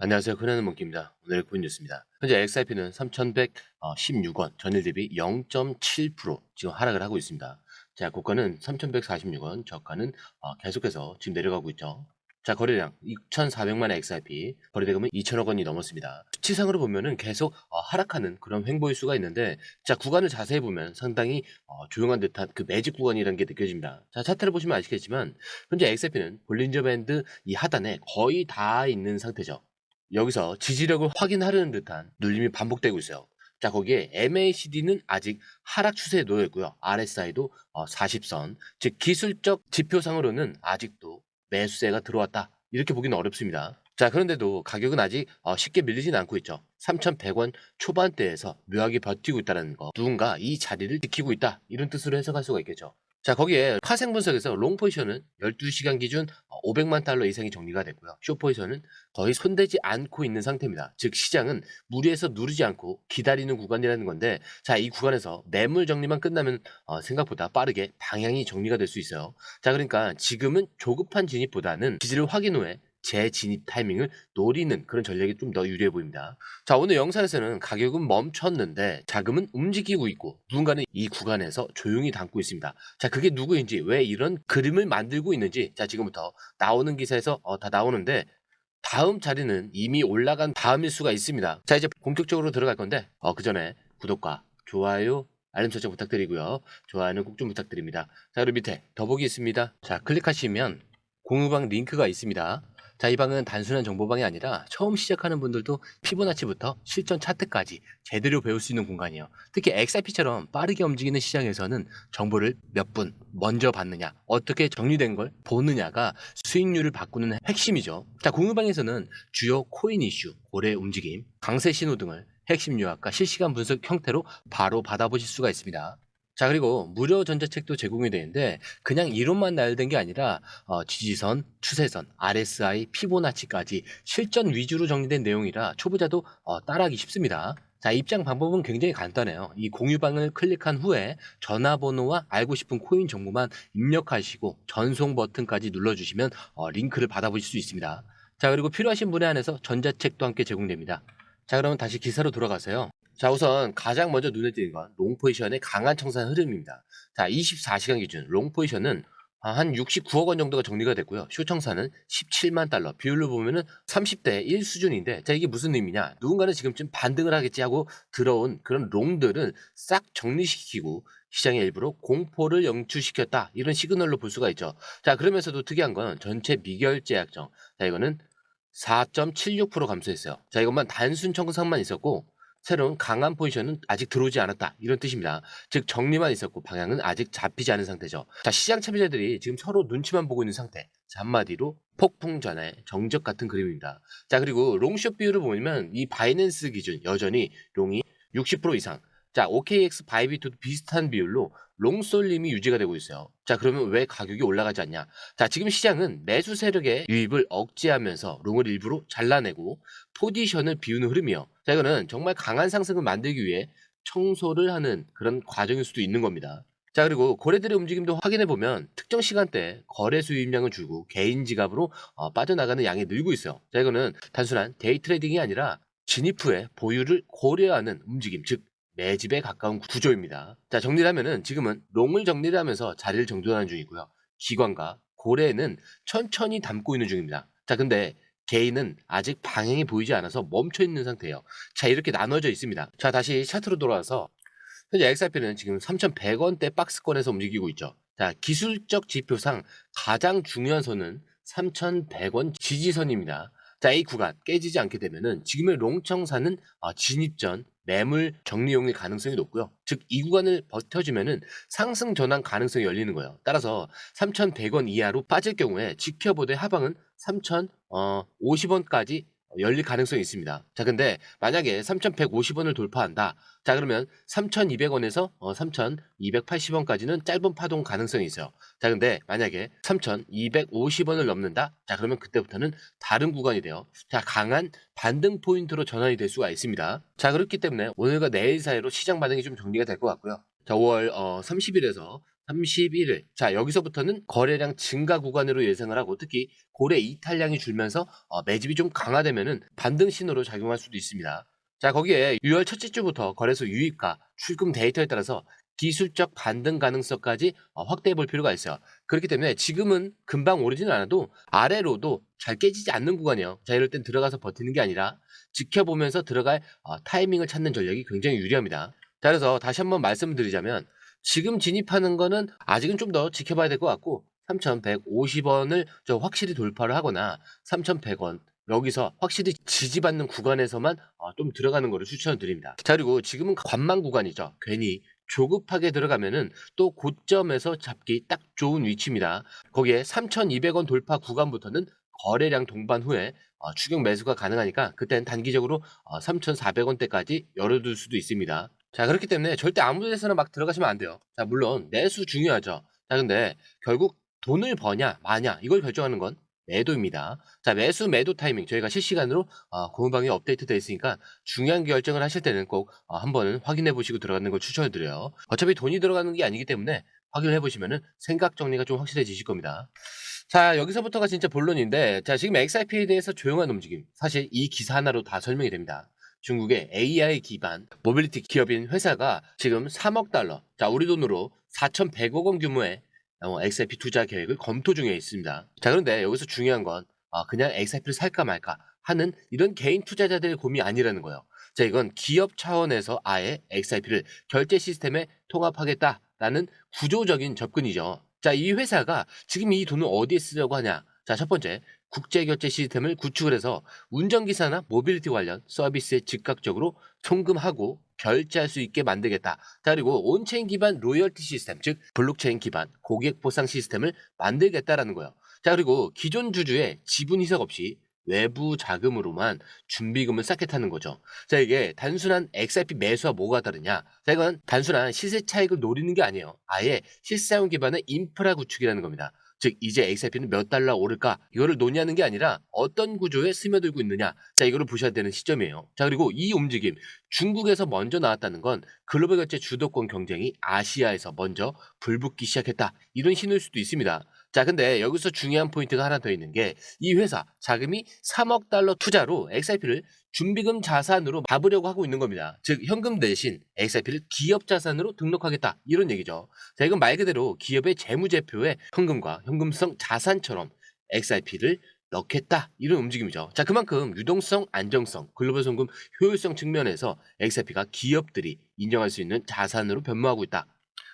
안녕하세요. 흔한 문기입니다. 오늘의 코인 뉴스입니다. 현재 XRP는 3,116원, 전일 대비 0.7% 지금 하락을 하고 있습니다. 자, 고가는 3,146원, 저가는 계속해서 지금 내려가고 있죠. 자, 거래량 2,400만의 XRP, 거래대금은 2천억 원이 넘었습니다. 수치상으로 보면은 계속 하락하는 그런 횡보일 수가 있는데, 자, 구간을 자세히 보면 상당히 조용한 듯한 그 매직 구간이라는 게 느껴집니다. 자, 차트를 보시면 아시겠지만 현재 XRP는 볼린저 밴드 이 하단에 거의 다 있는 상태죠. 여기서 지지력을 확인하려는 듯한 눌림이 반복되고 있어요. 자, 거기에 MACD는 아직 하락 추세에 놓여 있고요. RSI도 40선, 즉 기술적 지표상으로는 아직도 매수세가 들어왔다. 이렇게 보기는 어렵습니다. 자, 그런데도 가격은 아직 쉽게 밀리진 않고 있죠. 3,100원 초반대에서 묘하게 버티고 있다는 거. 누군가 이 자리를 지키고 있다. 이런 뜻으로 해석할 수가 있겠죠. 자, 거기에 파생 분석에서 롱 포지션은 12시간 기준 500만 달러 이상이 정리가 됐고요. 숏 포지션은 거의 손대지 않고 있는 상태입니다. 즉 시장은 무리해서 누르지 않고 기다리는 구간이라는 건데, 자, 이 구간에서 매물 정리만 끝나면 생각보다 빠르게 방향이 정리가 될 수 있어요. 자, 그러니까 지금은 조급한 진입보다는 지지를 확인 후에 재진입 타이밍을 노리는 그런 전략이 좀 더 유리해 보입니다. 자, 오늘 영상에서는 가격은 멈췄는데 자금은 움직이고 있고 누군가는 이 구간에서 조용히 담고 있습니다. 자, 그게 누구인지, 왜 이런 그림을 만들고 있는지, 자, 지금부터 나오는 기사에서 다 나오는데, 다음 자리는 이미 올라간 다음일 수가 있습니다. 자, 이제 본격적으로 들어갈 건데 그 전에 구독과 좋아요, 알림 설정 부탁드리고요. 좋아요는 꼭 좀 부탁드립니다. 자, 그리고 밑에 더보기 있습니다. 자, 클릭하시면 공유방 링크가 있습니다. 자, 이 방은 단순한 정보방이 아니라 처음 시작하는 분들도 피보나치부터 실전 차트까지 제대로 배울 수 있는 공간이에요. 특히 XRP처럼 빠르게 움직이는 시장에서는 정보를 몇 분 먼저 받느냐, 어떻게 정리된 걸 보느냐가 수익률을 바꾸는 핵심이죠. 자, 공유방에서는 주요 코인 이슈, 거래 움직임, 강세 신호 등을 핵심 요약과 실시간 분석 형태로 바로 받아보실 수가 있습니다. 자, 그리고 무료 전자책도 제공이 되는데 그냥 이론만 나열된 게 아니라 지지선, 추세선, RSI, 피보나치까지 실전 위주로 정리된 내용이라 초보자도 따라하기 쉽습니다. 자, 입장 방법은 굉장히 간단해요. 이 공유방을 클릭한 후에 전화번호와 알고 싶은 코인 정보만 입력하시고 전송 버튼까지 눌러주시면 링크를 받아보실 수 있습니다. 자, 그리고 필요하신 분에 한해서 전자책도 함께 제공됩니다. 자, 그러면 다시 기사로 돌아가세요. 자, 우선 가장 먼저 눈에 띄는 건 롱 포지션의 강한 청산 흐름입니다. 자, 24시간 기준 롱 포지션은 한 69억 원 정도가 정리가 됐고요. 숏 청산은 17만 달러. 비율로 보면은 30대 1 수준인데, 자, 이게 무슨 의미냐? 누군가는 지금쯤 반등을 하겠지 하고 들어온 그런 롱들은 싹 정리시키고 시장의 일부러 공포를 영출시켰다. 이런 시그널로 볼 수가 있죠. 자, 그러면서도 특이한 건 전체 미결제 약정. 자, 이거는 4.76% 감소했어요. 자, 이것만 단순 청산만 있었고 새로운 강한 포지션은 아직 들어오지 않았다. 이런 뜻입니다. 즉 정리만 있었고 방향은 아직 잡히지 않은 상태죠. 자, 시장 참여자들이 지금 서로 눈치만 보고 있는 상태. 자, 한마디로 폭풍 전의 정적 같은 그림입니다. 자, 그리고 롱숏 비율을 보면 이 바이낸스 기준 여전히 롱이 60% 이상. 자, OKX 바이비트도 비슷한 비율로 롱솔림이 유지가 되고 있어요. 자, 그러면 왜 가격이 올라가지 않냐? 자, 지금 시장은 매수 세력의 유입을 억제하면서 롱을 일부러 잘라내고 포지션을 비우는 흐름이요. 자, 이거는 정말 강한 상승을 만들기 위해 청소를 하는 그런 과정일 수도 있는 겁니다. 자, 그리고 거래들의 움직임도 확인해 보면 특정 시간대에 거래 수입량을 줄고 개인 지갑으로 빠져나가는 양이 늘고 있어요. 자, 이거는 단순한 데이 트레이딩이 아니라 진입 후에 보유를 고려하는 움직임, 즉 매집에 가까운 구조입니다. 자, 정리를 하면은 지금은 롱을 정리를 하면서 자리를 정돈하는 중이고요. 기관과 고래는 천천히 담고 있는 중입니다. 자, 근데 개인은 아직 방향이 보이지 않아서 멈춰 있는 상태예요. 자, 이렇게 나눠져 있습니다. 자, 다시 차트로 돌아와서 현재 XRP는 지금 3,100원대 박스권에서 움직이고 있죠. 자, 기술적 지표상 가장 중요한 선은 3,100원 지지선입니다. 자, 이 구간 깨지지 않게 되면은 지금의 롱청사는 진입 전 매물 정리용일 가능성이 높고요. 즉 이 구간을 버텨주면은 상승 전환 가능성이 열리는 거예요. 따라서 3,100원 이하로 빠질 경우에 지켜보되 하방은 3,050원까지 열릴 가능성이 있습니다. 자, 근데 만약에 3,150원을 돌파한다. 자, 그러면 3,200원에서 3,280원까지는 짧은 파동 가능성이 있어요. 자, 근데 만약에 3,250원을 넘는다. 자, 그러면 그때부터는 다른 구간이 돼요. 자, 강한 반등 포인트로 전환이 될 수가 있습니다. 자, 그렇기 때문에 오늘과 내일 사이로 시장 반응이 좀 정리가 될 것 같고요. 자, 5월 30일에서 31일. 자, 여기서부터는 거래량 증가 구간으로 예상을 하고 특히 고래 이탈량이 줄면서 매집이 좀 강화되면은 반등 신호로 작용할 수도 있습니다. 자, 거기에 6월 첫째 주부터 거래소 유입과 출금 데이터에 따라서 기술적 반등 가능성까지 확대해 볼 필요가 있어요. 그렇기 때문에 지금은 금방 오르지는 않아도 아래로도 잘 깨지지 않는 구간이에요. 자, 이럴 땐 들어가서 버티는 게 아니라 지켜보면서 들어갈 타이밍을 찾는 전략이 굉장히 유리합니다. 자, 그래서 다시 한번 말씀을 드리자면 지금 진입하는 거는 아직은 좀 더 지켜봐야 될 것 같고 3,150원을 좀 확실히 돌파를 하거나 3,100원 여기서 확실히 지지받는 구간에서만 좀 들어가는 거를 추천을 드립니다. 자, 그리고 지금은 관망 구간이죠. 괜히 조급하게 들어가면은 또 고점에서 잡기 딱 좋은 위치입니다. 거기에 3,200원 돌파 구간부터는 거래량 동반 후에 추격 매수가 가능하니까 그땐 단기적으로 3,400원대까지 열어둘 수도 있습니다. 자, 그렇기 때문에 절대 아무 데서나 막 들어가시면 안 돼요. 자, 물론 매수 중요하죠. 자, 근데 결국 돈을 버냐 마냐 이걸 결정하는 건 매도입니다. 자, 매수 매도 타이밍 저희가 실시간으로 공유방에 업데이트되어 있으니까 중요한 결정을 하실 때는 꼭 한번 확인해 보시고 들어가는 걸 추천을 드려요. 어차피 돈이 들어가는 게 아니기 때문에 확인을 해 보시면은 생각 정리가 좀 확실해지실 겁니다. 자, 여기서부터가 진짜 본론인데, 자, 지금 XRP에 대해서 조용한 움직임. 사실 이 기사 하나로 다 설명이 됩니다. 중국의 AI 기반 모빌리티 기업인 회사가 지금 3억 달러, 자, 우리 돈으로 4,100억 원 규모의 XRP 투자 계획을 검토 중에 있습니다. 자, 그런데 여기서 중요한 건 그냥 XRP를 살까 말까 하는 이런 개인 투자자들의 고민이 아니라는 거예요. 자, 이건 기업 차원에서 아예 XRP를 결제 시스템에 통합하겠다라는 구조적인 접근이죠. 자, 이 회사가 지금 이 돈을 어디에 쓰려고 하냐? 자, 첫 번째, 국제결제 시스템을 구축을 해서 운전기사나 모빌리티 관련 서비스에 즉각적으로 송금하고 결제할 수 있게 만들겠다. 자, 그리고 온체인 기반 로열티 시스템, 즉 블록체인 기반 고객 보상 시스템을 만들겠다라는 거예요. 자, 그리고 기존 주주의 지분 희석 없이 외부 자금으로만 준비금을 쌓게 타는 거죠. 자, 이게 단순한 XRP 매수와 뭐가 다르냐? 자, 이건 단순한 시세 차익을 노리는 게 아니에요. 아예 실사용 기반의 인프라 구축이라는 겁니다. 즉 이제 XRP는 몇 달러 오를까 이거를 논의하는 게 아니라 어떤 구조에 스며들고 있느냐, 자, 이거를 보셔야 되는 시점이에요. 자, 그리고 이 움직임 중국에서 먼저 나왔다는 건 글로벌 결제 주도권 경쟁이 아시아에서 먼저 불붙기 시작했다 이런 신호일 수도 있습니다. 자, 근데 여기서 중요한 포인트가 하나 더 있는 게 이 회사 자금이 3억 달러 투자로 XRP를 준비금 자산으로 잡으려고 하고 있는 겁니다. 즉 현금 대신 XRP를 기업 자산으로 등록하겠다 이런 얘기죠. 자, 이건 말 그대로 기업의 재무제표에 현금과 현금성 자산처럼 XRP를 넣겠다 이런 움직임이죠. 자, 그만큼 유동성, 안정성, 글로벌 송금 효율성 측면에서 XRP가 기업들이 인정할 수 있는 자산으로 변모하고 있다.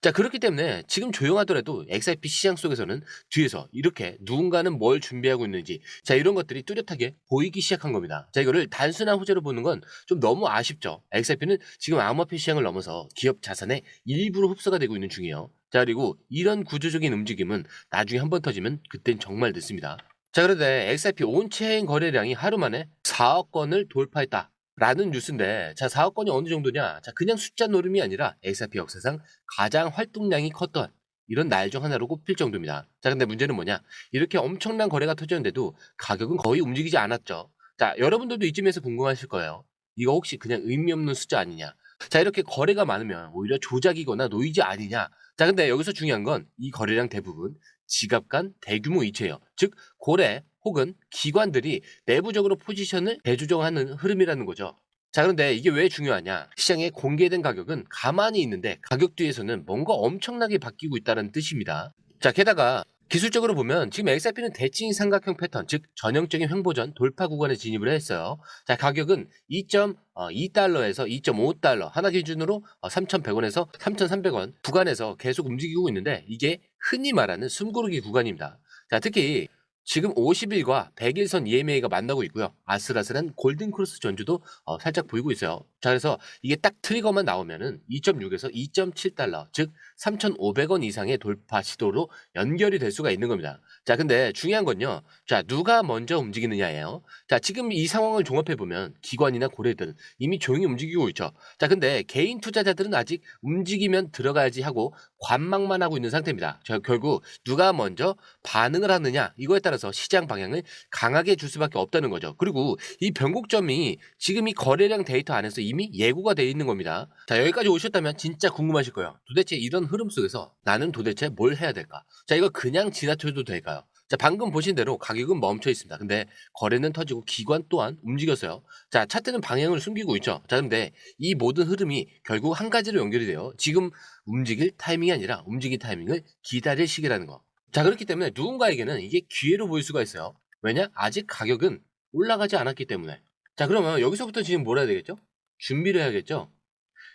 자, 그렇기 때문에 지금 조용하더라도 XRP 시장 속에서는 뒤에서 이렇게 누군가는 뭘 준비하고 있는지, 자, 이런 것들이 뚜렷하게 보이기 시작한 겁니다. 자, 이거를 단순한 호재로 보는 건 좀 너무 아쉽죠. XRP는 지금 암호화폐 시장을 넘어서 기업 자산의 일부로 흡수가 되고 있는 중이에요. 자, 그리고 이런 구조적인 움직임은 나중에 한번 터지면 그땐 정말 늦습니다. 자, 그런데 XRP 온체인 거래량이 하루 만에 4억 건을 돌파했다 라는 뉴스인데, 자, 4억 건이 어느 정도냐? 자, 그냥 숫자 노름이 아니라 XRP 역사상 가장 활동량이 컸던 이런 날 중 하나로 꼽힐 정도입니다. 자, 근데 문제는 뭐냐? 이렇게 엄청난 거래가 터졌는데도 가격은 거의 움직이지 않았죠. 자, 여러분들도 이쯤에서 궁금하실 거예요. 이거 혹시 그냥 의미 없는 숫자 아니냐? 자, 이렇게 거래가 많으면 오히려 조작이거나 노이즈 아니냐? 자, 근데 여기서 중요한 건 이 거래량 대부분 지갑 간 대규모 이체예요. 즉 고래 혹은 기관들이 내부적으로 포지션을 재조정하는 흐름이라는 거죠. 자, 그런데 이게 왜 중요하냐? 시장에 공개된 가격은 가만히 있는데 가격 뒤에서는 뭔가 엄청나게 바뀌고 있다는 뜻입니다. 자, 게다가 기술적으로 보면 지금 XRP는 대칭 삼각형 패턴, 즉 전형적인 횡보전 돌파 구간에 진입을 했어요. 자, 가격은 2.2달러에서 2.5달러 하나 기준으로 3,100원에서 3,300원 구간에서 계속 움직이고 있는데 이게 흔히 말하는 숨고르기 구간입니다. 자, 특히 지금 50일과 100일선 EMA가 만나고 있고요. 아슬아슬한 골든크로스 전주도 살짝 보이고 있어요. 자, 그래서 이게 딱 트리거만 나오면은 2.6에서 2.7달러, 즉 3,500원 이상의 돌파 시도로 연결이 될 수가 있는 겁니다. 자, 근데 중요한 건요. 자, 누가 먼저 움직이느냐예요. 자, 지금 이 상황을 종합해 보면 기관이나 고래들은 이미 조용히 움직이고 있죠. 자, 근데 개인 투자자들은 아직 움직이면 들어가야지 하고 관망만 하고 있는 상태입니다. 자, 결국 누가 먼저 반응을 하느냐 이거에 따라서 시장 방향을 강하게 줄 수밖에 없다는 거죠. 그리고 이 변곡점이 지금 이 거래량 데이터 안에서 이미 예고가 되어 있는 겁니다. 자, 여기까지 오셨다면 진짜 궁금하실 거예요. 도대체 이런 흐름 속에서 나는 도대체 뭘 해야 될까? 자, 이거 그냥 지나쳐도 될까요? 자, 방금 보신 대로 가격은 멈춰 있습니다. 근데 거래는 터지고 기관 또한 움직였어요. 자, 차트는 방향을 숨기고 있죠. 자, 근데 이 모든 흐름이 결국 한 가지로 연결이 돼요. 지금 움직일 타이밍이 아니라 움직일 타이밍을 기다릴 시기라는 거. 자, 그렇기 때문에 누군가에게는 이게 기회로 보일 수가 있어요. 왜냐? 아직 가격은 올라가지 않았기 때문에. 자, 그러면 여기서부터 지금 뭘 해야 되겠죠? 준비를 해야겠죠?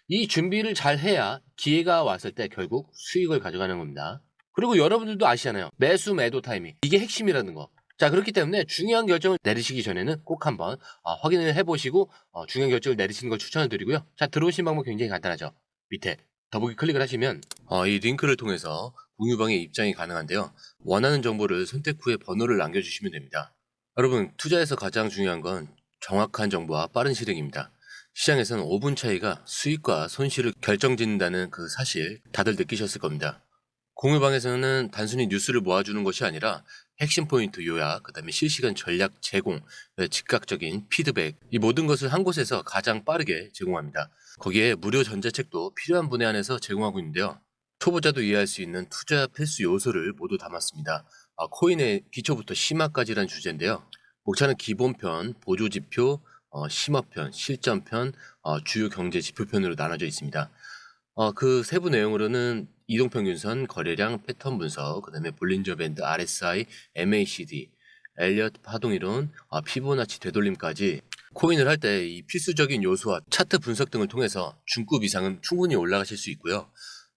이 준비를 잘 해야 기회가 왔을 때 결국 수익을 가져가는 겁니다. 그리고 여러분들도 아시잖아요. 매수 매도 타이밍. 이게 핵심이라는 거. 자, 그렇기 때문에 중요한 결정을 내리시기 전에는 꼭 한번 확인을 해보시고 중요한 결정을 내리시는 걸 추천을 드리고요. 자, 들어오신 방법 굉장히 간단하죠. 밑에 더보기 클릭을 하시면 이 링크를 통해서 공유방에 입장이 가능한데요. 원하는 정보를 선택 후에 번호를 남겨주시면 됩니다. 여러분, 투자에서 가장 중요한 건 정확한 정보와 빠른 실행입니다. 시장에서는 5분 차이가 수익과 손실을 결정짓는다는 그 사실 다들 느끼셨을 겁니다. 공유방에서는 단순히 뉴스를 모아주는 것이 아니라 핵심 포인트 요약, 그 다음에 실시간 전략 제공, 즉각적인 피드백, 이 모든 것을 한 곳에서 가장 빠르게 제공합니다. 거기에 무료 전자책도 필요한 분에 한해서 제공하고 있는데요. 초보자도 이해할 수 있는 투자 필수 요소를 모두 담았습니다. 코인의 기초부터 심화까지란 주제인데요. 목차는 기본편, 보조지표, 심화편, 실전편, 주요 경제 지표편으로 나눠져 있습니다. 그 세부 내용으로는 이동평균선, 거래량, 패턴 분석, 그 다음에 볼린저 밴드, RSI, MACD, 엘리엇 파동이론, 피보나치 되돌림까지 코인을 할 때 이 필수적인 요소와 차트 분석 등을 통해서 중급 이상은 충분히 올라가실 수 있고요.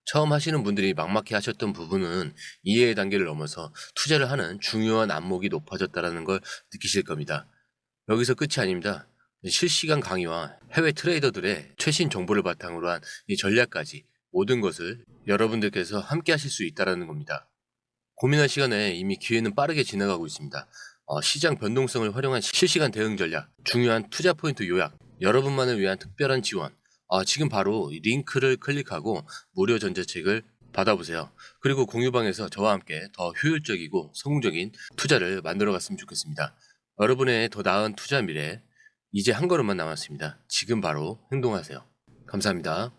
처음 하시는 분들이 막막해 하셨던 부분은 이해의 단계를 넘어서 투자를 하는 중요한 안목이 높아졌다는 걸 느끼실 겁니다. 여기서 끝이 아닙니다. 실시간 강의와 해외 트레이더들의 최신 정보를 바탕으로 한 이 전략까지 모든 것을 여러분들께서 함께 하실 수 있다는 겁니다. 고민할 시간에 이미 기회는 빠르게 지나가고 있습니다. 시장 변동성을 활용한 실시간 대응 전략, 중요한 투자 포인트 요약, 여러분만을 위한 특별한 지원. 지금 바로 이 링크를 클릭하고 무료 전자책을 받아보세요. 그리고 공유방에서 저와 함께 더 효율적이고 성공적인 투자를 만들어 갔으면 좋겠습니다. 여러분의 더 나은 투자 미래, 이제 한 걸음만 남았습니다. 지금 바로 행동하세요. 감사합니다.